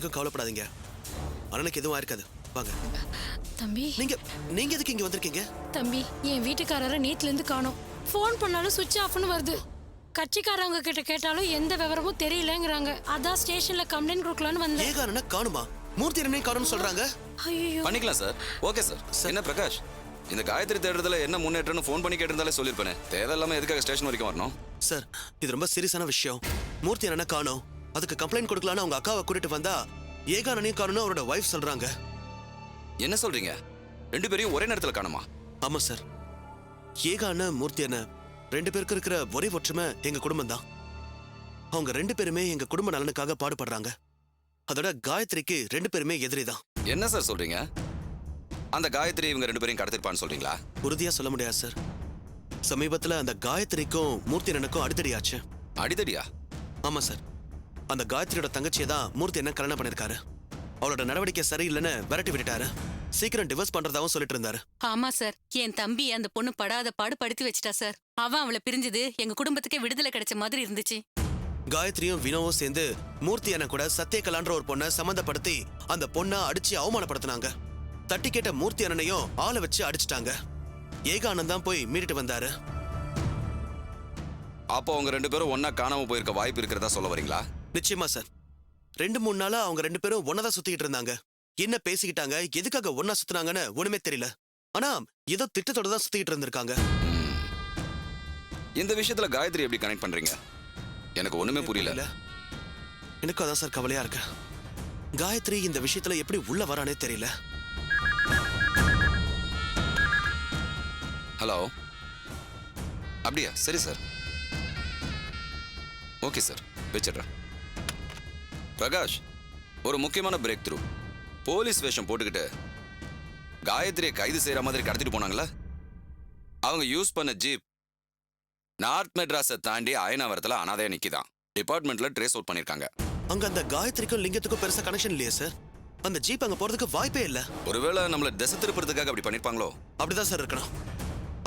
எதுக்கும் கவலைப்படாதீங்க. அண்ணனுக்கு எதுவும் ஆயிருக்காது. வாங்க. தம்பி, நீங்க எதுக்கு இங்க வந்திருக்கீங்க? தம்பி, என் வீட்டுக்காரரை நேத்துல இருந்து காணோம். ஃபோன் பண்ணாலும் சுவிட்ச் ஆஃப்னு வருது. கட்சிக்காரவங்க கிட்ட கேட்டாலும் எந்த விவரமும் தெரியலங்கறாங்க. அதான் ஸ்டேஷன்ல கம்ப்ளைண்ட் கொடுக்கலாம்னு வந்தேன். ஏக அண்ணனை காணுமா? மூர்த்தி அண்ணனை காணும்னு சொல்றாங்க. ஐயோ. பண்ணிக்கலாம் சார். Okay sir. என்ன பிரகாஷ், இந்த காயத்ரி தேடுறதுல என்ன முன்னேற்றம்னு ஃபோன் பண்ணி கேட்டிருந்தாலே சொல்லிருப்பேனே. தேவையில்லாம எதுக்காக ஸ்டேஷன் வரைக்கும் வரணும்? சார், இது ரொம்ப சீரியஸான விஷயம். மூர்த்தி அண்ணனை காணோம். அதுக்கு கம்ப்ளைண்ட் கொடுக்கலான்னு அவங்க அக்காவை கூட்டிட்டு வந்தா ஏக அண்ணனையும் காணும்னு அவரோட வைஃப் சொல்றாங்க. என்ன சொல்றீங்க? ரெண்டு பேரையும் ஒரே நேரத்துல காணுமா? ஆமா சார். ஏக அண்ணன், மூர்த்தி அண்ணன் ரெண்டு பேருக்கு இருக்கிற ஒரே ஒற்றுமை எங்க குடும்பம் தான். அவங்க ரெண்டு பேருமே எங்க குடும்ப நலனுக்காக பாடுபடுறாங்க. அதோட காயத்ரிக்கு ரெண்டு பேருமே எதிரி தான். என்ன சார் சொல்றீங்க? அந்த காயத்ரி இவங்க ரெண்டு பேரையும் கடத்திருப்பான்னு சொல்றீங்களா? உறுதியா சொல்ல முடியாது சார். சமீபத்துல அந்த காயத்ரிக்கும் மூர்த்தி அண்ணனுக்கும் அடித்தடியாச்சு. அடிதடியா? ஆமா சார். அந்த காயத்ரியோட தங்கச்சியை தான் மூர்த்தி அண்ணன் கல்யாணம் பண்ணிருக்காரு. அவளோட நடவடிக்கை சரியில்லைன்னு விரட்டி விட்டுட்டாரு. சீக்கிரம் டிவோர்ஸ் பண்றதாவும் சொல்லிட்டு இருந்தாரு. ஆமா சார், என் தம்பி அந்த பொண்ணு படாத பாடு படுத்தி வச்சிட்டா சார். அவன் அவளை பிரிஞ்சது எங்க குடும்பத்துக்கே விடுதலை கிடைச்ச மாதிரி இருந்துச்சு. காயத்ரியும் வினோவும் சேர்ந்து மூர்த்தி அண்ணன் கூட சத்யகலான்ற ஒரு பொண்ணை சம்மந்தப்படுத்தி அந்த பொண்ணை அடிச்சு அவமானப்படுத்தினாங்க. தட்டி கேட்ட மூர்த்தி அண்ணனையும் ஆளை வச்சு அடிச்சிட்டாங்க. ஏகானந்த் தான் போய் மீறிட்டு வந்தாரு. அப்போ அவங்க ரெண்டு பேரும் ஒன்னா காணாம போயிருக்க வாய்ப்பு இருக்கிறதா சொல்ல வரீங்களா? நிச்சயமா சார். 2-3 நாளா அவங்க ரெண்டு பேரும் ஒன்னதான் சுத்திக்கிட்டு இருந்தாங்க. என்ன பேசிக்கிட்டாங்க, எதுக்காக ஒன்னா சுத்தினாங்கன்னு ஒண்ணுமே தெரியல. ஆனா ஏதோ திட்டத்தோட தான் சுத்திக்கிட்டு இருந்திருக்காங்க. இந்த விஷயத்துல காயத்ரி எப்படி கனெக்ட் பண்றீங்க? எனக்கு ஒண்ணுமே புரியல. எனக்கும் அதான் சார் கவலையா இருக்கு. காயத்ரி இந்த விஷயத்துல எப்படி உள்ள வரானே தெரியல. ஹலோ, அப்படியா? சரி சார். ஓகே சார், வச்சிடுறேன். பிரகாஷ், ஒரு முக்கியமான பிரேக் த்ரூ. போலீஸ் வேஷம் போட்டுக்கிட்டு காயத்ரியை கைது செய்யற மாதிரி கடத்திட்டு போனாங்களா? அவங்க யூஸ் பண்ண ஜீப் நார்த் மெட்ராஸை தாண்டி அயனாவரத்துல அனாதையா நிக்கிதான். டிபார்ட்மெண்ட்ல ட்ரேஸ் அவுட் பண்ணிருக்காங்க. அங்க அந்த காயத்ரிக்கும் லிங்கத்துக்கும் பெருசா கனெக்ஷன் இல்லையே சார். அந்த ஜீப் அங்க போறதுக்கு வாய்ப்பே இல்ல. ஒருவேளை நம்மள திசை திருப்புறதுக்காக அப்படி பண்ணிருப்பாங்களோ? அப்படிதான் சார் இருக்கணும்.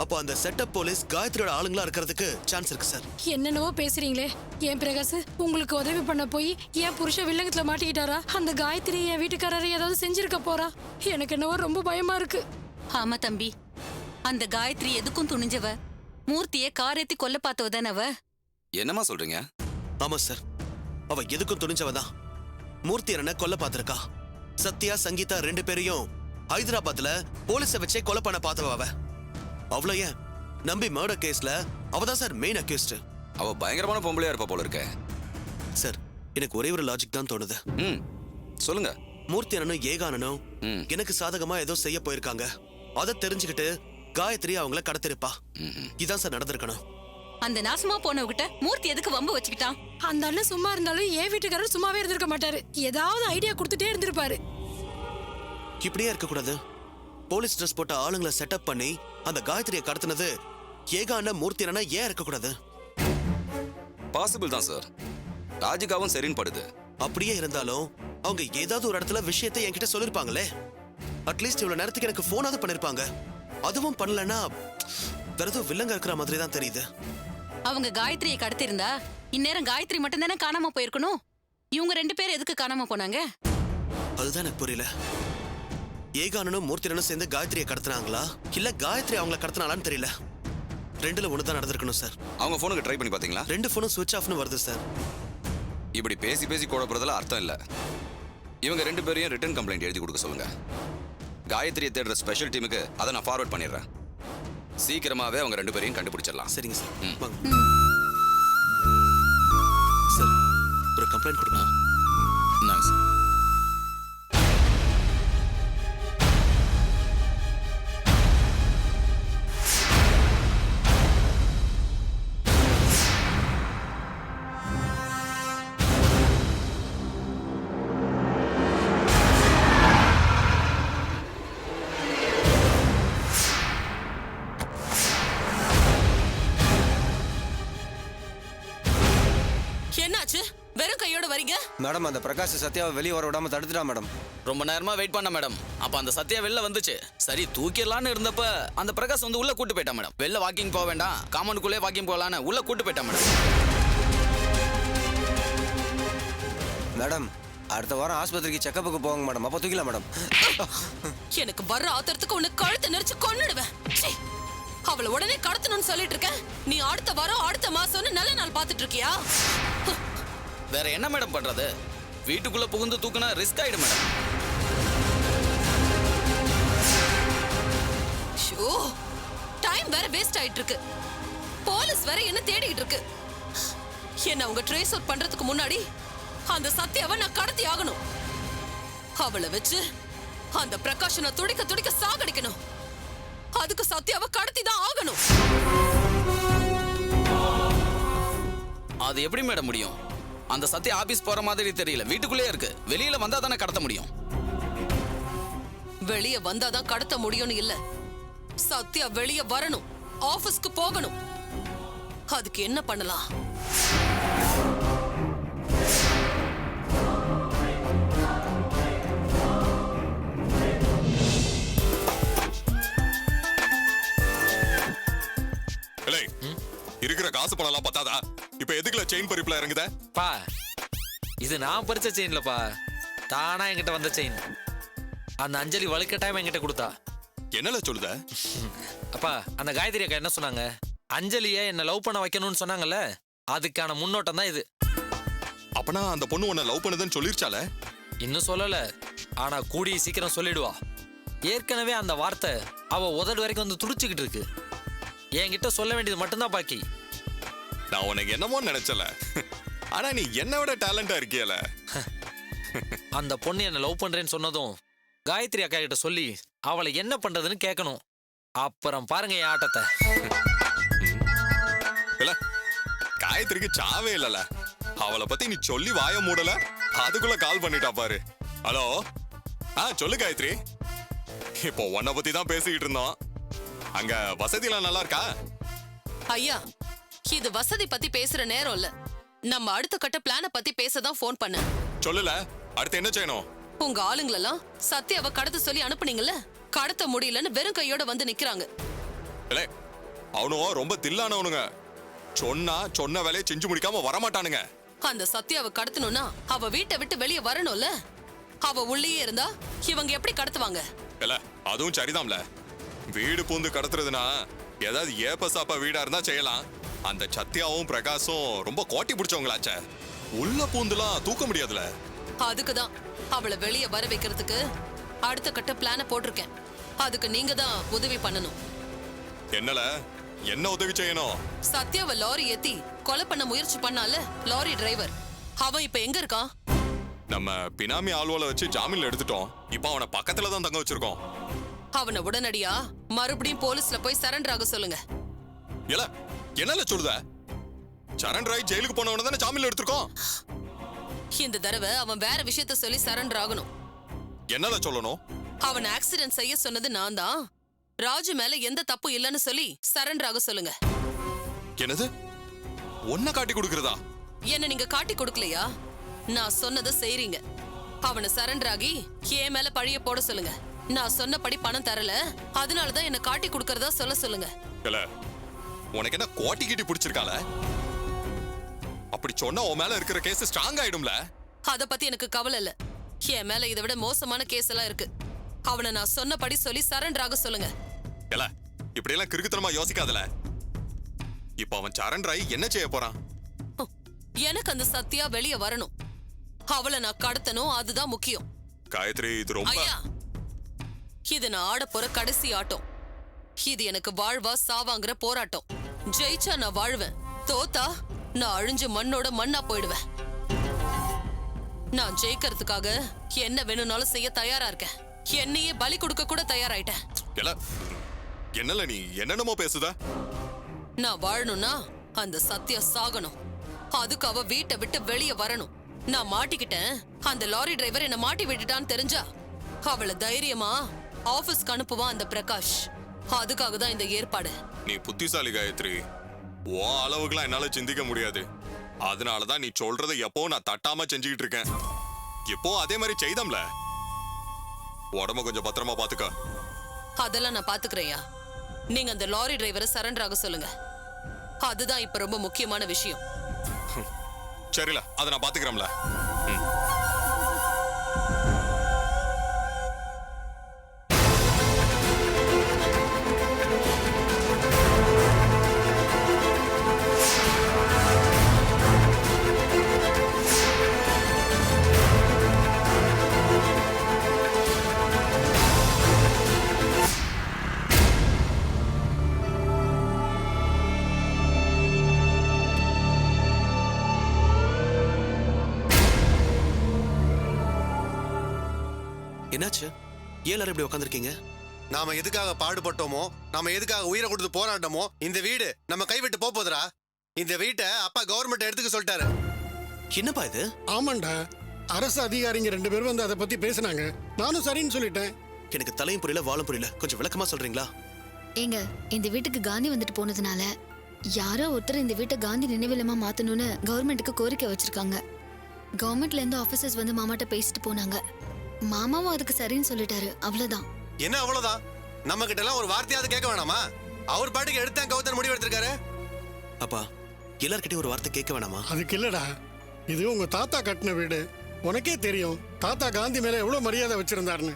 அப்போ அந்த செட்டப் போலீஸ் காயத்ரியோட ஆளுங்களா இருக்கிறதுக்கு சான்ஸ் இருக்கு சார். என்னென்னவோ பேசுறீங்களே. ஏன் பிரகாஷ், உங்களுக்கு உதவி பண்ண போய் என் புருஷன் வில்லங்கத்துல மாட்டிக்கிட்டாரா? அந்த காயத்ரி என் வீட்டுக்காரரை ஏதாவது செஞ்சிருக்க போறா? எனக்கு என்னவோ ரொம்ப பயமா இருக்கு. ஆமா தம்பி, அந்த காயத்ரி எதுக்கும் துணிஞ்சவ. மூர்த்தியை காரேத்தி கொல்ல பார்த்தவ தானே அவ. என்னமா சொல்றீங்க? ஆமா சார், அவ எதுக்கும் துணிஞ்சவதான். மூர்த்தி அண்ணனை கொல்ல பார்த்திருக்கா. சத்யா, சங்கீதா ரெண்டு பேரையும் ஹைதராபாத்ல போலீஸை வச்சே கொலை பண்ண பார்த்தவ அவ. அவ்வளோ ஏன், நம்பி மர்டர் கேஸ்ல அவதான் சார் மெயின் அக்யூஸ்ட். அவ பயங்கரமான பொம்பளையா இருப்பா போல இருக்க. சார், எனக்கு ஒரே ஒரு லாஜிக் தான் தோணுது. சொல்லுங்க. மூர்த்தி அண்ணனும் ஏகானனும் எனக்கு சாதகமா ஏதோ செய்ய போயிருக்காங்க. அதை தெரிஞ்சுக்கிட்டு காயத்ரி அவங்கள கடத்திருப்பா. இதான் சார் நடந்திருக்கணும். அந்த நாசமா போனவகிட்ட மூர்த்தி எதுக்கு வம்பு வச்சுக்கிட்டான்? அந்த அண்ணன் சும்மா இருந்தாலும் என் வீட்டுக்காரர் சும்மாவே இருந்திருக்க மாட்டாரு. ஏதாவது ஐடியா கொடுத்துட்டே இருந்திருப்பாரு. இப்படியே இருக்க கூடாது. போலீஸ் ட்ரெஸ் போட்ட ஆளுங்களை செட்டப் பண்ணி அந்த காயத்ரியை கடத்தினது ஏகான மூர்த்தி அண்ணனா ஏன் இருக்க கூடாது? பாசிபிள் தான் சார். ராஜிகாவும் சரின்னு படுது. அப்படியே இருந்தாலும் அவங்க ஏதாவது ஒரு இடத்துல விஷயத்தை என்கிட்ட சொல்லிருப்பாங்களே. அட்லீஸ்ட் இவ்வளவு நேரத்துக்கு எனக்கு போனாவது பண்ணிருப்பாங்க. அதுவும் பண்ணலன்னா வேற ஏதோ வில்லங்க இருக்கிற மாதிரி தான் தெரியுது. அவங்க காயத்ரியை கடத்திருந்தா இந்நேரம் காயத்ரி மட்டும் தானே காணாம போயிருக்கணும். இவங்க ரெண்டு பேரும் எதுக்கு காணாம போனாங்க? அதுதான் எனக்கு புரியல. ஏகானனும் மூர்த்தியனும் சேர்ந்து காயத்ரியை கடத்தினாங்களா இல்ல காயத்ரி அவங்கள கடத்தினாலான்னு தெரியல. ரெண்டுல ஒண்ணுதான் நடந்திருக்கணும் சார். அவங்க போனுக்கு ட்ரை பண்ணி பாத்தீங்களா? ரெண்டு போனும் ஸ்விட்ச் ஆஃப்னு வருது சார். இப்படி பேசி பேசி குழப்பறதுல அர்த்தம் இல்ல. இவங்க ரெண்டு பேரையும் ரிட்டன் கம்ப்ளைண்ட் எழுதி கொடுக்க சொல்லுங்க. காயத்ரியை தேடுற ஸ்பெஷல் டீமுக்கு அதை நான் ஃபார்வர்ட் பண்ணிடுறேன். சீக்கிரமாவே அவங்க ரெண்டு பேரையும் கண்டுபிடிச்சிடலாம். சரிங்க சார். வாங்க சார், ஒரு கம்ப்ளைண்ட் கொடுக்கலாம். நைஸ். என்னாச்சு? வெறும் கையோட வரீங்க? மேடம், அந்த பிரகாஷ் சத்யாவை வெளியே வர விடாம தடுத்துட்டா மேடம். ரொம்ப நேரமா வெயிட் பண்ண மேடம். அப்ப அந்த சத்யா வெளில வந்துச்சு. சரி தூக்கிடலான்னு இருந்தப்ப அந்த பிரகாஷ் வந்து உள்ள கூட்டு போயிட்டான் மேடம். வெளில வாக்கிங் போக வேண்டாம், காமனுக்குள்ளே வாக்கிங் போகலான்னு உள்ள கூட்டு போயிட்டான் மேடம். மேடம், அடுத்த வாரம் ஆஸ்பத்திரிக்கு செக்கப்புக்கு போவாங்க மேடம். அப்போ தூக்கலாம் மேடம். எனக்கு வர்ற ஆத்திரத்துக்கு உன்னை கழுத்தை நெரிச்சு கொன்னுடுவேன். சீ, அவளை உடனே கடத்தணும்னு சொல்லிட்டு இருக்கேன். நீ அடுத்த வாரம் அடுத்த மாசம்னு நல்ல நாள் பார்த்துட்டு இருக்கியா? வேற என்ன மேடம் பண்றது? வீட்டுக்குள்ள புகுந்து தூக்குனா ரிஸ்க் ஆயிடும் மேடம். ஷோ, டைம் வேற வேஸ்ட் ஆயிட்டு இருக்கு. போலீஸ் வேற என்ன தேடிட்டு இருக்கு. என்ன அவங்க ட்ரேஸ் அவுட் பண்றதுக்கு முன்னாடி அந்த சத்யாவை நான் கடத்தி ஆகணும். அவளை வச்சு அந்த பிரகாஷனை துடிக்க துடிக்க சாகடிக்கணும். அதுக்கு சத்யாவை கடத்தி தான் ஆகணும். அது எப்படி மேடம் முடியும்? அந்த சத்யா ஆபீஸ் போற மாதிரி தெரியல, வீட்டுக்குள்ளே இருக்கு. வெளியில வந்தா தானே கடத்த முடியும். வெளிய வந்தாதான் கடத்த முடியும்னு இல்ல, சத்யா வெளிய வரணும், ஆபீஸ்க்கு போகணும். அதுக்கு என்ன பண்ணலாம்? இருக்கிற காசு பணம்லாம் பத்தாதா? இப்ப எதுக்குல செயின் பறிப்புல இறங்குத? பா, இது நான் பறிச்ச செயின்லப்பா, தானா என்கிட்ட வந்த செயின். அந்த அஞ்சலி வழுக்கட்டாயமா என்கிட்ட கொடுத்தா. என்னல சொல்லுத? அப்பா, அந்த காயத்ரி அக்கா என்ன சொன்னாங்க? அஞ்சலியை என்ன லவ் பண்ண வைக்கணும்னு சொன்னாங்கல்ல, அதுக்கான முன்னோட்டம் தான் இது. அப்பனா அந்த பொண்ணு உன்னை லவ் பண்ணுதுன்னு சொல்லிருச்சால? இன்னும் சொல்லல, ஆனா கூடிய சீக்கிரம் சொல்லிடுவா. ஏற்கனவே அந்த வார்த்தை அவ உதடு வரைக்கும் வந்து துடிச்சுக்கிட்டு இருக்கு. என்கிட்ட சொல்ல வேண்டியது மட்டும்தான் பாக்கி. நான் உனக்கு என்னமோ நினைச்சல, ஆனா நீ என்னை விட டேலண்டா இருக்கியல. அந்த பொண்ணு என்ன லவ் பண்றேன்னு சொன்னதும் காயத்ரி அக்கா கிட்ட சொல்லி அவளை என்ன பண்றதுன்னு கேட்கணும். அப்புறம் பாருங்க என் ஆட்டத்தை. இல்ல, காயத்ரிக்கு சாவே இல்லல. அவளை பத்தி நீ சொல்லி வாய மூடல, அதுக்குள்ள கால் பண்ணிட்டா பாரு. ஹலோ, சொல்லு காயத்ரி. இப்போ உன்னை பத்தி தான் பேசிக்கிட்டு இருந்தோம். அங்க வசதிலாம் நல்லா இருக்கா? ஐயா, இது வசதி பத்தி பேசுற நேரம் இல்ல. நம்ம அடுத்த கட்ட பிளான பத்தி பேசதான் போன் பண்ண. சொல்லுல, அடுத்து என்ன செய்யணும்? உங்க ஆளுங்களெல்லாம் சத்யாவை கடத்த சொல்லி அனுப்புனீங்கல்ல, கடத்த முடியலன்னு வெறும் கையோட வந்து நிக்கிறாங்க. இல்ல, அவனும் ரொம்ப தில்லானவனுங்க. சொன்ன வேலையை செஞ்சு முடிக்காம வரமாட்டானுங்க. அந்த சத்யாவை கடத்தணும்னா அவ வீட்டை விட்டு வெளியே வரணும்ல. அவ உள்ளேயே இருந்தா இவங்க எப்படி கடத்துவாங்க? இல்ல, அதுவும் சரிதான்ல. வீடு பூந்து கடத்துறதுனா ஏதாவது ஏப்பசாப்பா வீடா இருந்தா செய்யலாம். அந்த சத்யாவும் பிரகாஷும் ரொம்ப கோட்டி பிடிச்சவங்களாச்சே, உள்ள பூந்துலாம் தூக்க முடியாதுல. அதுக்குதான் அவளை வெளியே வர வைக்கிறதுக்கு அடுத்த கட்ட பிளான போட்டிருக்கேன். அதுக்கு நீங்க தான் உதவி பண்ணணும். என்னல, என்ன உதவி செய்யணும்? சத்யாவை லாரி ஏத்தி கொலை பண்ண முயற்சி பண்ணால லாரி டிரைவர், அவன் இப்ப எங்க இருக்கான்? நம்ம பினாமி ஆள்வோல வச்சு ஜாமீன்ல எடுத்துட்டோம். இப்ப அவனை பக்கத்துல தான் தங்க வச்சிருக்கோம். அவனை உடனடியா மறுபடியும் போலீஸ்ல போய் சரண்டர் ஆக சொல்லுங்க. இல்ல, என்னல சொல்லுத? சரண்டர் ஆகி ஜெயிலுக்கு போனவன தானே ஜாமீன்ல எடுத்துருக்கோம். இந்த தடவை அவன் வேற விஷயத்த சொல்லி சரண்டர் ஆகணும். என்னல சொல்லணும்? அவன் ஆக்சிடென்ட் செய்ய சொன்னது நான் தான். ராஜு மேல எந்த தப்பு இல்லைன்னு சொல்லி சரண்டர் ஆக சொல்லுங்க. என்னது? ஒன்ன காட்டி கொடுக்கறதா? என்ன நீங்க காட்டி கொடுக்கலையா? நான் சொன்னதை செய்றீங்க. அவனை சரண்டர் ஆகி என் மேல பழிய போட சொல்லுங்க. நான் சொன்னபடி பணம் தரல, அதனாலதான் என்ன காட்டி கொடுக்கறதா சொல்ல சொல்லுங்க. இல்ல, உனக்கு என்ன கோட்டி கிட்டி பிடிச்சிருக்கால? அப்படி சொன்னா உன் மேல இருக்கிற கேஸ் ஸ்ட்ராங் ஆயிடும்ல. அத பத்தி எனக்கு கவலை இல்ல. என் மேல இதை விட மோசமான கேஸ் எல்லாம் இருக்கு. அவனை நான் சொன்னபடி சொல்லி சரண்டர் ஆக சொல்லுங்க. இல்ல, இப்படி எல்லாம் கிறுக்குத்தனமா யோசிக்காதல. இப்ப அவன் சரண்டர் ஆகி என்ன செய்ய போறான்? எனக்கு அந்த சத்யா வெளியே வரணும். அவளை நான் கடத்தணும், அதுதான் முக்கியம். காயத்ரி, இது ரொம்ப... ஐயா, இது நான் ஆட போற கடைசி ஆட்டம். இது எனக்கு வாழ்வா சாவாங்கிற போராட்டம். ஜெயிச்சா நான் வாழ்வேன், தோத்தா நான் அழிஞ்சு மண்ணோட மண்ணா போயிடுவேன். நான் ஜெயிக்கிறதுக்காக என்ன வேணும்னாலும் செய்ய தயாரா இருக்கேன். என்னையே பலி கொடுக்க கூட தயாராயிட்டேன். என்னல நீ என்னென்னமோ பேசுத? நான் வாழணும்னா அந்த சத்யா சாகணும். அதுக்கு அவ வீட்டை விட்டு வெளியே வரணும். நான் மாட்டிக்கிட்டேன், அந்த லாரி டிரைவர் என்ன மாட்டி விட்டுட்டான்னு தெரிஞ்சா அவளை தைரியமா ஆபீஸ்க்கு அனுப்புவான் அந்த பிரகாஷ். அதுக்காக தான் இந்த ஏற்பாடு. நீ புத்திசாலி காயத்ரி. ஓ அளவுக்குலாம் என்னால சிந்திக்க முடியாது. அதனாலதான் நீ சொல்றதை எப்போ நான் தட்டாம செஞ்சுக்கிட்டு இருக்கேன். இப்போ அதே மாதிரி செய்தம்ல. உடம்ப கொஞ்சம் பத்திரமா பாத்துக்க. அதெல்லாம் நான் பாத்துக்கிறேயா. நீங்க அந்த லாரி டிரைவரை சரண்டர் ஆக சொல்லுங்க. அதுதான் இப்ப ரொம்ப முக்கியமான விஷயம். சரில, அதை நான் பாத்துக்கிறேன்ல. என்னாச்சு? ஏன் எல்லாரும் இப்படி உட்காந்துருக்கீங்க? நாம எதுக்காக பாடுபட்டோமோ, நாம எதுக்காக உயிரை கொடுத்து போராட்டமோ, இந்த வீடு நம்ம கைவிட்டு போகுதுடா. இந்த வீட்டை அப்பா கவர்மெண்ட் எடுத்துக்க சொல்லிட்டாரு. என்னப்பா இது? ஆமாண்டா, அரசு அதிகாரிங்க 2 பேரும் வந்து அதை பத்தி பேசினாங்க. நானும் சரின்னு சொல்லிட்டேன். எனக்கு தலையும் புரியல வாழும் புரியல. கொஞ்சம் விளக்கமா சொல்றீங்களா? ஏங்க, இந்த வீட்டுக்கு காந்தி வந்துட்டு போனதுனால யாரோ ஒருத்தர் இந்த வீட்டை காந்தி நினைவில்லமா மாத்தணும்னு கவர்மெண்ட்டுக்கு கோரிக்கை வச்சிருக்காங்க. கவர்மெண்ட்ல இருந்து ஆபீசர்ஸ் வந்து மாமாட்ட பேசிட்டு போனாங்க. மாமாவும் அதுக்கு சரின்னு சொல்லிட்டாரு. அவ்வளவுதான். என்ன அவ்வளவுதான்? நம்ம கிட்ட எல்லாம் ஒரு வார்த்தையாவது கேட்க வேணாமா? அவர் பாட்டுக்கு எடுத்தேன் கவுத்தன் முடிவு எடுத்திருக்காரு. அப்பா, எல்லார்கிட்டயும் ஒரு வார்த்தை கேட்க வேணாமா? அதுக்கு இல்லடா, இது உங்க தாத்தா கட்டின வீடு. உனக்கே தெரியும் தாத்தா காந்தி மேல எவ்வளவு மரியாதை வச்சிருந்தாருன்னு.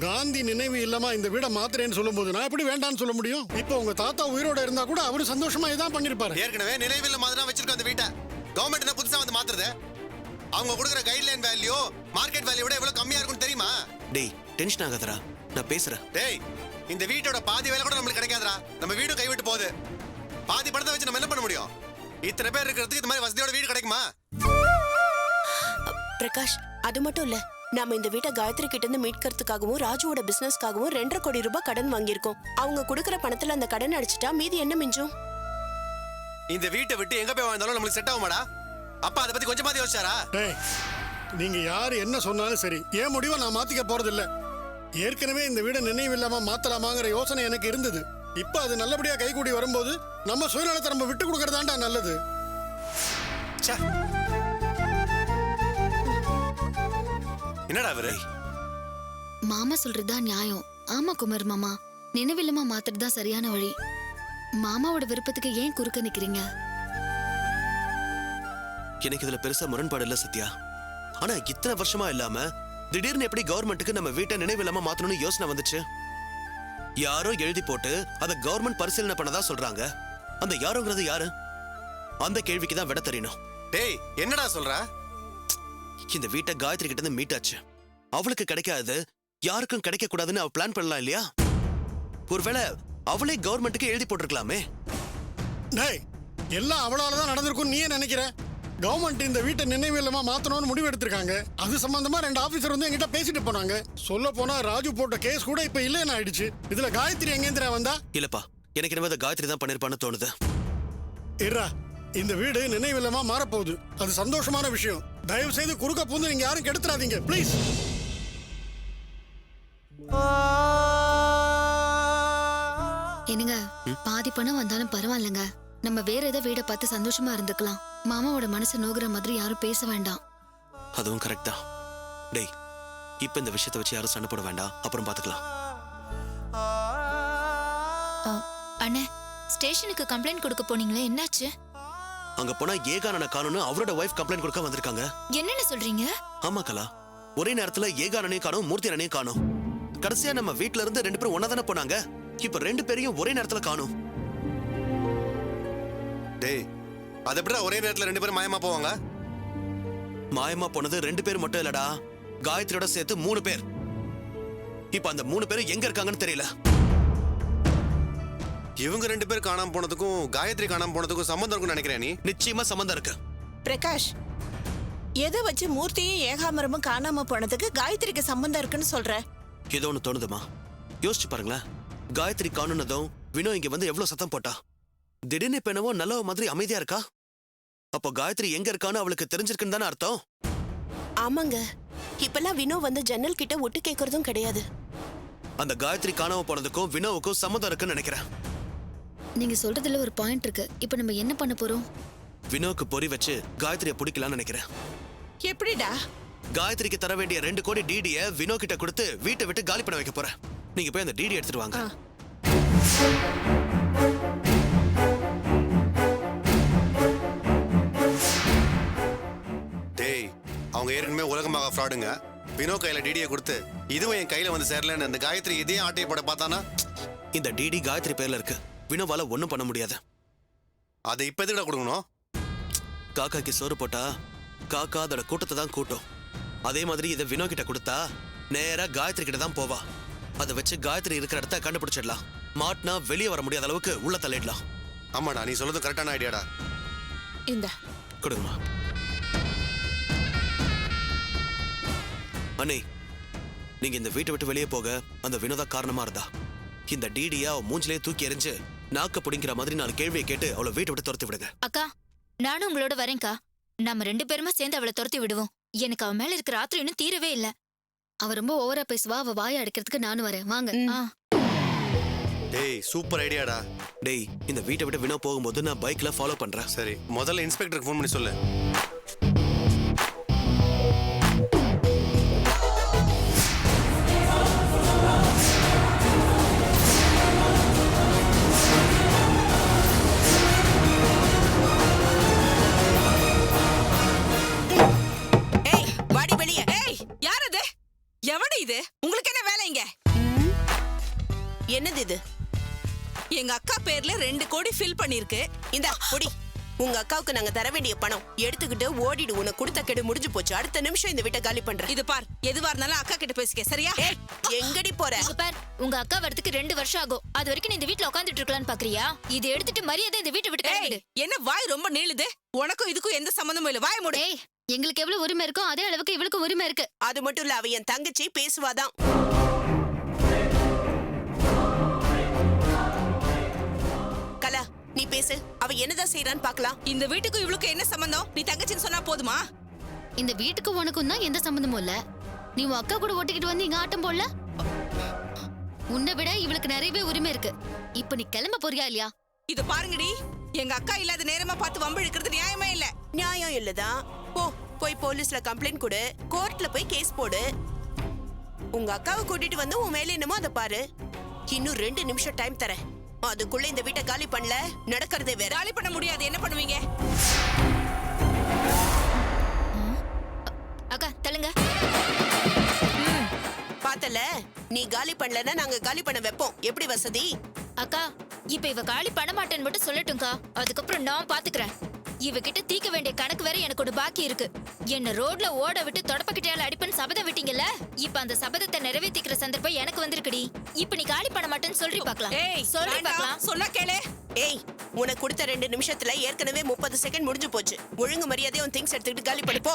காந்தி நினைவு இல்லாம இந்த வீடை மாத்துறேன்னு சொல்லும்போது நான் எப்படி வேண்டாம்னு சொல்ல முடியும்? இப்போ உங்க தாத்தா உயிரோட இருந்தா கூட அவரு சந்தோஷமா இதான் பண்ணிருப்பாரு. ஏற்கனவே நினைவில்ல மாதிரி தான் வச்சிருக்கோம் அந்த வீட்டை. கவர்மெண்ட் என்ன புதுசா வந்து மாத்துறது? அவங்க கொடுக்குற கைட்லைன் வேல்யூ மார்க்கெட் வேல்யூ விட எவ்வளவு கம்மியா இருக்கும்னு தெரியுமா? டேய், டென்ஷன் ஆகாதடா, நான் பேசுறேன். டேய், இந்த வீட்டோட பாதி வேலை கூட நம்மளுக்கு கிடைக்காதடா. நம்ம வீடு கைவிட்டு போகுது. பாதி பணத்தை வச்சு நம்ம என்ன பண்ண முடியும்? இத்தனை பேர் இருக்கிறதுக்கு இந்த மாதிரி வசதியோட வீடு கிடைக்குமா? பிரகாஷ், அது மட்டும் இல்ல, நாம இந்த வீட்டை காயத்ரி கிட்ட இருந்து மீட்கிறதுக்காகவும் ராஜுவோட பிசினஸ்க்காகவும் 2.5 கோடி ரூபாய் கடன் வாங்கியிருக்கோம். அவங்க கொடுக்கற பணத்துல அந்த கடன் அடிச்சிட்டா மீதி என்ன மிஞ்சும்? இந்த வீட்டை விட்டு எங்க போய் வாழ்ந்தாலும் நம்மளுக்கு செட் ஆகுமாடா? அப்பா அதை பத்தி கொஞ்சமாவது யோசிச்சாரா? டேய், நீங்க யாரு என்ன சொன்னாலும் சரி, என் முடிவை நான் மாத்திக்க போறது இல்ல. ஏற்கனவே இந்த வீடை நினைவு இல்லாம மாத்தலாமாங்கிற யோசனை எனக்கு இருந்தது. இப்ப அது நல்லபடியா கைகூடி வரும்போது நம்ம சுயநலத்தை நம்ம விட்டு கொடுக்கறதாண்டா நல்லது. ச்சே. என்னடா அவரு? மாமா சொல்றதுதான் நியாயம். ஆமா குமார் மாமா, நினைவில்லமா மாத்துறது தான் சரியான வழி. மாமாவோட விருப்பத்துக்கு ஏன் குறுக்க நிக்கிறீங்க? எனக்கு இதுல பெருசா முரண்பாடு இல்ல சத்யா. ஆனா இத்தனை வருஷமா இல்லாம திடீர்னு எப்படி கவர்மெண்ட்டுக்கு நம்ம வீட்டை நினைவு இல்லாம மாத்தணும்னு யோசனை வந்துச்சு? யாரோ எழுதி போட்டு அதை கவர்மெண்ட் பரிசீலனை பண்ணதா சொல்றாங்க. அந்த யாரோங்கிறது யாரு? அந்த கேள்விக்கு தான் விட தெரியணும். டேய், என்னடா சொல்ற? இந்த வீட்டை காயத்ரி கிட்ட இருந்து மீட்டாச்சு. அவளுக்கு கிடைக்காது யாருக்கும் கிடைக்க கூடாதுன்னு அவ பிளான் பண்ணலாம் இல்லையா? ஒருவேளை அவளே கவர்மெண்ட்டுக்கு எழுதி போட்டிருக்கலாமே. டேய், எல்லாம் அவளாலதான் நடந்திருக்கும் நீயே நினைக்கிற? கவர்மெண்ட் இந்த வீட்டை நினைவு இல்லாம மாத்தணும்னு முடிவு எடுத்திருக்காங்க. அது சம்பந்தமா 2 ஆபீசர் வந்து என்கிட்ட பேசிட்டு போனாங்க. சொல்ல போனா ராஜு போட்ட கேஸ் கூட இப்ப இல்லைன்னு ஆயிடுச்சு. இதுல காயத்ரி எங்கேந்திரா வந்தா? இல்லப்பா, எனக்கு என்ன காயத்ரி தான் பண்ணிருப்பான்னு தோணுது. இருடா, இந்த வீடு நினைவு இல்லாம மாறப்போகுது. அது சந்தோஷமான விஷயம். தயவு செய்து குறுக்க பூந்து நீங்க யாரும் கெடுத்துறாதீங்க ப்ளீஸ். என்னங்க, பாதி பணம் வந்தாலும் பரவாயில்லைங்க. நம்ம வேற ஏதோ வீடை பார்த்து சந்தோஷமா இருந்துக்கலாம். மாமாவோட மனசு நோகுற மாதிரி யாரும் பேச வேண்டாம். அதுவும் கரெக்ட் தான். டேய், இப்ப இந்த விஷயத்தை வச்சு யாரும் சண்டை போட வேண்டாம், அப்புறம் பாத்துக்கலாம். அண்ணே, ஸ்டேஷனுக்கு கம்ப்ளைண்ட் கொடுக்க போனீங்களே, என்னாச்சு? அங்க போனா ஏகானன காணும்னு அவரோட வைஃப் கம்ப்ளைண்ட் கொடுக்க வந்திருக்காங்க. என்னன்னு சொல்றீங்க? ஆமா கலா, ஒரே நேரத்துல ஏகானனையும் காணும், மூர்த்தி அண்ணனையும் காணும். கடைசியா நம்ம வீட்ல இருந்து 2 பேரும் ஒன்னா தானே போனாங்க. இப்ப 2 பேரையும் ஒரே நேரத்துல காணும். டேய், அது எப்படிடா ஒரே நேரத்துல 2 பேரும் மாயமா போவாங்க? மாயமா போனது 2 பேர் மட்டும் இல்லடா, காயத்ரியோட சேர்த்து 3 பேர். இப்ப அந்த 3 பேரும் எங்க இருக்காங்கன்னு தெரியல. இவங்க 2 பேர் காணாம போனதுக்கும் காயத்ரி காணாம போனதுக்கும் சம்பந்தம் இருக்கும்னு நினைக்கிறேன் நீ? நிச்சயமா சம்பந்தம் இருக்கு. பிரகாஷ், எதை வச்சு மூர்த்தியும் ஏகாமரமும் காணாம போனதுக்கு காயத்ரிக்கு சம்பந்தம் இருக்குன்னு சொல்ற? ஏதோ ஒண்ணு தோணுதுமா. யோசிச்சு பாருங்களேன், காயத்ரி காணுனதும் வினோ இங்க வந்து எவ்வளவு சத்தம் போட்டா. திடீர்னு இப்ப என்னவோ நல்ல மாதிரி அமைதியா இருக்கா. அப்போ காயத்ரி எங்க இருக்கான்னு அவளுக்கு தெரிஞ்சிருக்குன்னு தானே அர்த்தம். ஆமாங்க, இப்பெல்லாம் வினோ வந்து ஜன்னல் கிட்ட ஒட்டு கேட்கறதும் கிடையாது. அந்த காயத்ரி காணாம போனதுக்கும் வினோவுக்கும் சம்மந்தம் இருக்குன்னு நினைக்கிறேன். நீங்க சொல்றதுல ஒரு பாயிண்ட் இருக்கு. இப்போ நம்ம என்ன பண்ண போறோம்? வினோக்கு பொறி வச்சு காயத்ரியை பிடிக்கலாம்னு நினைக்கிறேன். எப்படிடா? காயத்ரிக்கு தர வேண்டிய 2 கோடி டிடியை வினோ கிட்ட கொடுத்து வீட்டை விட்டு காலி பண்ண வைக்க போறேன். நீங்க போய் அந்த டிடி எடுத்துட்டு வாங்க. டேய், அவங்க ஏற்கனவே உலகமாக ஃப்ராடுங்க. வினோ கையில டிடியை கொடுத்து இதுவும் என் கையில வந்து சேரலன்னு அந்த காயத்ரி இதே ஆட்டையை போட பார்த்தானா? இந்த டிடி காயத்ரி பேர்ல இருக்கு. வினோவால ஒண்ணும் பண்ண முடியாது. அதை இப்ப எதுக்குடா கொடுக்கணும்? காக்காக்கு சோறு போட்டா காக்கா அதோட கூட்டத்தை தான் கூட்டும். அதே மாதிரி இதை வினோ கிட்ட கொடுத்தா நேரா காயத்ரி கிட்ட தான் போவா. அதை வச்சு காயத்ரி இருக்கிற இடத்த கண்டுபிடிச்சிடலாம். மாட்டினா வெளியே வர முடியாத அளவுக்கு உள்ள தள்ளிடலாம். ஆமாடா, நீ சொல்றது கரெக்டான ஐடியாடா. இந்த கொடுங்கம்மா. அண்ணே, நீங்க இந்த வீட்டை விட்டு வெளியே போக அந்த வினோதா காரணமா இருந்தா இந்த டிடியை அவ மூஞ்சிலேயே தூக்கி எறிஞ்சு நாக்க பிடிங்கிற மாதிரி 4 கேள்வியை கேட்டு அவளை வீட்டை விட்டு துரத்தி விடுங்க. அக்கா நானும் உங்களோட வரேன்க்கா. நம்ம 2 பேருமா சேர்ந்து அவளை துரத்தி விடுவோம். எனக்கு அவ மேல இருக்கிற ஆத்திரம் இன்னும் தீரவே இல்ல. அவ ரொம்ப ஓவரா பேசுவா. அவ வாயை அடைக்கிறதுக்கு நானும் வரேன். வாங்க. டேய் சூப்பர் ஐடியாடா. டேய் இந்த வீட்டை விட்டு வினோ போகும்போது நான் பைக்ல ஃபாலோ பண்றேன். சரி முதல்ல இன்ஸ்பெக்டருக்கு ஃபோன் பண்ணி சொல்லு. உங்களுக்கு என்ன வேலை இங்க? என்னது இது? எங்க அக்கா பேர்ல 2 கோடி ஃபில் பண்ணிருக்கு. இந்தா பொடி. உங்க அக்காவுக்கு நாங்க தர வேண்டிய பணம் எடுத்துக்கிட்டு ஓடிடு. உனக்கு கொடுத்த கெடு முடிஞ்சு போச்சு. அடுத்த நிமிஷம் இந்த வீட்டை காலி பண்றேன். இது பார், எதுவா இருந்தாலும் அக்கா கிட்ட பேசிக்க, சரியா? எங்கடி போற? பார், உங்க அக்கா வரதுக்கு 2 வருஷம் ஆகும். அது வரைக்கும் நீ இந்த வீட்ல உட்கார்ந்துட்டு இருக்கலாம்னு பாக்குறியா? இது எடுத்துட்டு மரியாதை இந்த வீட்டை விட்டு கிளம்பிடு. என்ன வாய் ரொம்ப நீளுது? உனக்கும் இதுக்கும் எந்த சம்பந்தமும் இல்ல. வாய் மூடு. எங்களுக்கு எவ்வளவு உரிமை இருக்கோ அதே அளவுக்கு இவளுக்கு உரிமை இருக்கு. அது மட்டும் இல்ல, அவ என் தங்கச்சி பேசுவாதான். கலா நீ பேசு. அவ என்னதான் செய்யறான்னு பாக்கலாம். இந்த வீட்டுக்கும் இவளுக்கு என்ன சம்பந்தம்? நீ தங்கச்சின்னு சொன்னா போதுமா? இந்த வீட்டுக்கு உனக்கும் தான் எந்த சம்பந்தமும் இல்ல. நீ உன் அக்கா கூட ஓட்டிக்கிட்டு வந்து இங்க ஆட்டம் போடல. உன்னை விட இவளுக்கு நிறையவே உரிமை இருக்கு. இப்ப நீ கிளம்ப போறியா இல்லையா? இது பாருங்கடி, எங்க அக்கா இல்லாத நேரமா பார்த்து வம்பு இழுக்கிறது நியாயமே இல்ல. நியாயம் இல்லதான். போய் போலீஸ்ல கம்ப்ளைண்ட் கொடு. கோர்ட்ல போய் கேஸ் போடு. உங்க அக்காவை கூட்டிட்டு வந்து உன் மேல என்னமோ அதை பாரு. இன்னும் 2 நிமிஷம் டைம் தரேன். அதுக்குள்ள இந்த வீட்டை காலி பண்ணல நடக்கிறதே வேற. காலி பண்ண முடியாது. என்ன பண்ணுவீங்க? அக்கா தள்ளுங்க. பார்த்தல, நீ காலி பண்ணலன்னா நாங்க காலி பண்ண வைப்போம். எப்படி வசதி? அக்கா இப்ப இவ காலி பண்ண மாட்டேன்னு மட்டும் சொல்லட்டும்க்கா. அதுக்கப்புறம் நான் பாத்துக்கிறேன். இவகிட்ட தீக்க வேண்டிய கணக்கு வேற எனக்கு ஒரு பாக்கி இருக்கு. என்ன ரோட்ல ஓட விட்டு தொடப்பக்கிட்டையால அடிப்பன்னு சபதம் விட்டீங்கல்ல, இப்ப அந்த சபதத்தை நிறைவேற்றிக்கிற சந்தர்ப்பம் எனக்கு வந்திருக்குடி. இப்ப நீ காலி பண்ண மாட்டேன்னு சொல்லி பார்க்கலாம். சொல்லி பார்க்கலாம். சொன்னா கேளு. உனக்கு கொடுத்த 2 நிமிஷத்துல ஏற்கனவே 30 செகண்ட் முடிஞ்சு போச்சு. ஒழுங்கு மரியாதையா உன் திங்ஸ் எடுத்துக்கிட்டு காலி பண்ணு போ.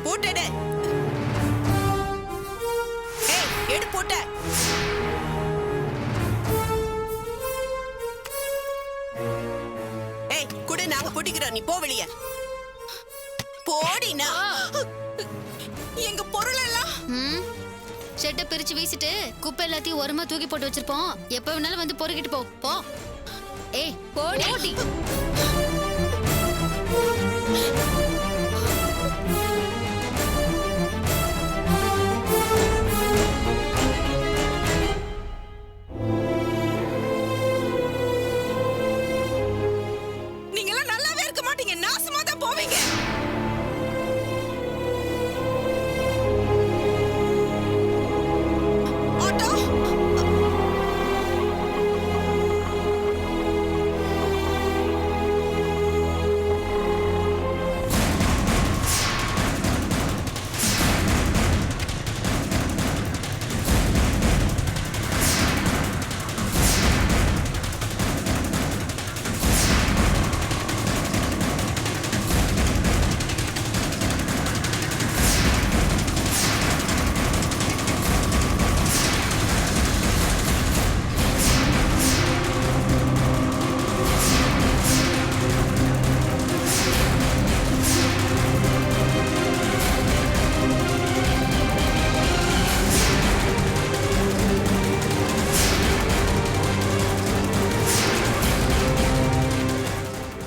போட்டேடே. எடு போட்ட. குடு, நாங்க போட்டிக்கிறோம். நீ போ வெளியே. போடினா. எங்க பொருள் எல்லாம் ஷெட்டை பிரிச்சு வீசிட்டு குப்பை எல்லாத்தையும் ஓரமா தூக்கி போட்டு வச்சிருப்போம். எப்ப வேணாலும் வந்து பொறுக்கிட்டு போ. போடி. நீங்கெல்லாம் நல்லாவே இருக்க மாட்டீங்க. நாசமா தான் போவீங்க. ஆட்டோ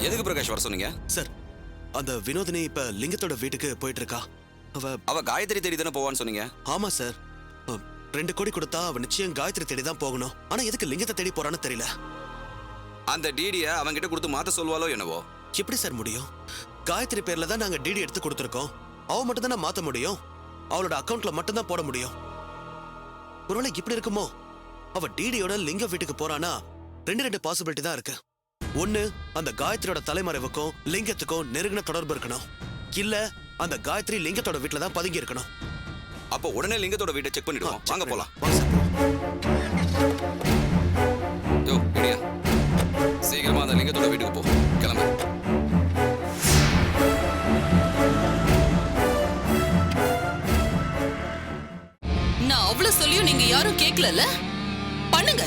எதுக்கு பிரகாஷ் வர சொன்னீங்க? சார் அந்த வினோதினி இப்ப லிங்கத்தோட வீட்டுக்கு போயிட்டு இருக்கா. அவ காயத்ரி தேடி தானே போவான்னு சொன்னீங்க. ஆமா சார். 2 கோடி கொடுத்தா அவ நிச்சயம் காயத்ரி தேடி தான் போகணும். ஆனா எதுக்கு லிங்கத்தை தேடி போறான்னு தெரியல. அந்த டிடிய அவங்க கிட்ட கொடுத்து மாத்த சொல்வாளோ என்னவோ. எப்படி சார் முடியும்? காயத்ரி பேர்ல தான் நாங்க டிடி எடுத்து கொடுத்துருக்கோம். அவ மட்டும் தான் மாத்த முடியும். அவளோட அக்கவுண்ட்ல மட்டும் தான் போட முடியும். ஒருவேளை இப்படி இருக்குமோ? அவ டிடியோட லிங்க வீட்டுக்கு போறானா 2 பாசிபிலிட்டி தான் இருக்கு. ஒண்ணு, அந்த காயத்ரியோட தலைமறைவுக்கும் லிங்கத்துக்கும் நெருங்கின தொடர்பு இருக்கணும். இல்ல அந்த காயத்ரி லிங்கத்தோட வீட்டுல தான் பதுங்கி இருக்கணும். அப்போ உடனே லிங்கத்தோட வீட்டை செக் பண்ணிடுவோம். வாங்க போலாம். யோ இடியா, சீக்கிரமா அந்த லிங்கத்தோட வீட்டுக்கு போ. கிளம்பு. நான் அவ்வளவு சொல்லியும் நீங்க யாரும் கேட்கலல்ல? பண்ணுங்க.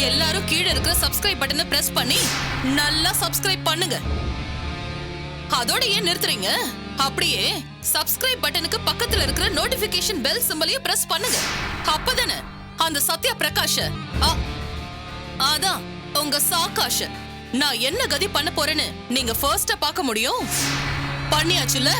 எல்லாரும் கீழே இருக்கிற சப்ஸ்கிரைப் பட்டனை பிரஸ் பண்ணி நல்லா சப்ஸ்கிரைப் பண்ணுங்க. அதோட ஏன் நிறுத்துறீங்க? அப்படியே சப்ஸ்கிரைப் பட்டனுக்கு பக்கத்துல இருக்கிற நோட்டிபிகேஷன் பெல் சிம்பலையும் பிரஸ் பண்ணுங்க. அப்பதானே அந்த சத்யா பிரகாஷ அதான் உங்க சாகாஷ நான் என்ன கதி பண்ண போறேன்னு நீங்க ஃபர்ஸ்டா பார்க்க முடியும். பண்ணியாச்சுல?